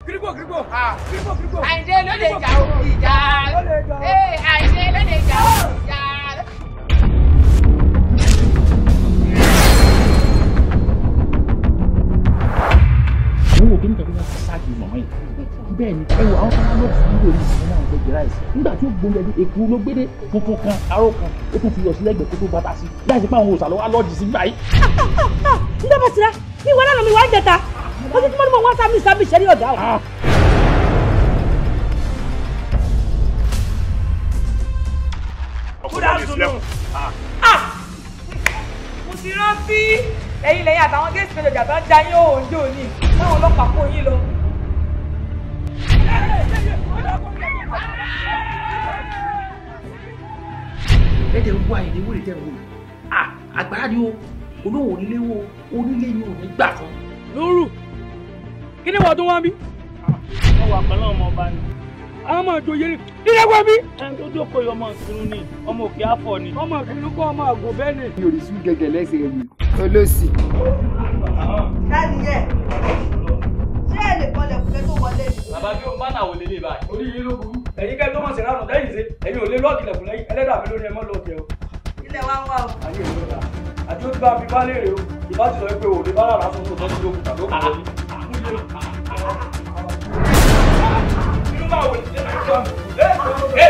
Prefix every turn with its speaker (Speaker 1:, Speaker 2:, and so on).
Speaker 1: Kírígbò.
Speaker 2: Àyìndé ló lè jà o ìjà. Àyìndé ló lè jà o ìjà.
Speaker 3: Mo wò kí n tẹ̀lé wọn ṣáàkì mọ̀mọ́ yìí. Bẹ́ẹ̀ ni ẹ wo àwọn kan lọ́ọ̀ fún mi lórí ìṣẹ́ náà gbẹ̀gbẹ̀ láìsí. Nígbà tí ó gbóúnjẹ dé èkó ló gbé dé funfun kan aró kan ó tún fi yọ sí lẹ́gbẹ̀ẹ́ kó tó bàtà sí. Láìsí pé àwọn òòṣà ló wá lọ́ọ̀jì sí báyìí.
Speaker 4: Ǹjẹ́ bá sira ní ìwọ náà mi wá ń jẹta ó ti túmọ̀ ní mo wá sábì ṣẹ́rí ọ̀gá o.
Speaker 5: Mo ti rántí ẹ̀yin lẹ́yìn àtàwọn géètì méjì ọjà tó ń já yín òun jò ní táwọn ọlọ́pàá kó yín lọ.
Speaker 3: Ẹ̀jẹ̀ ń wá ìdí wúrì tẹ̀ wò. Àgbàrá ni o, olówó onílé wo, onílé ni ò ní gbà kan.
Speaker 1: Lóru, kí ni wọ́n tó wá bí?
Speaker 6: Wọ́n wà pẹ̀lú ọmọ ọba ni.
Speaker 1: Àwọn ọmọ ìjòyè ni. Kí ni wọ́n bí?
Speaker 6: Ẹni tó jókòó yọ ọmọ ìkírun ni, ọmọ òkè àfọ̀ ni.
Speaker 1: Ọmọ ìkírun kọ́ ọmọ àgò bẹ́ẹ̀ ni.
Speaker 7: Mi ò rí sún gẹ́gẹ́ lẹ́sẹ̀ mi. Olóòsì.
Speaker 5: Dáàdì yẹ, ṣé ẹ lè kọlẹ̀ kúlẹ̀ tó wọlé ni?
Speaker 6: Bàbá bí o bá náà wò lélẹ̀ báyìí.
Speaker 1: Orí yìí ló burú. Ẹ̀yin kẹ́ tó mọ̀ sí ránù lẹ́yìn ṣe, ẹ̀yin ò lé lọ́ọ̀kì lẹ̀kùn lẹ́yìn, ẹlẹ́dàá mi lórí ẹ mọ́ lọ́ọ̀kì o.
Speaker 5: Ilé wa ń wá o.
Speaker 1: Ayé ìlú ọ̀la. Àti ó ti bá fi bá léèrè o. Ìbá ti sọ pé òde bá rà fún tòótọ́ sí lókùtà ló kù lórí. Inú máa wò ní ṣe é.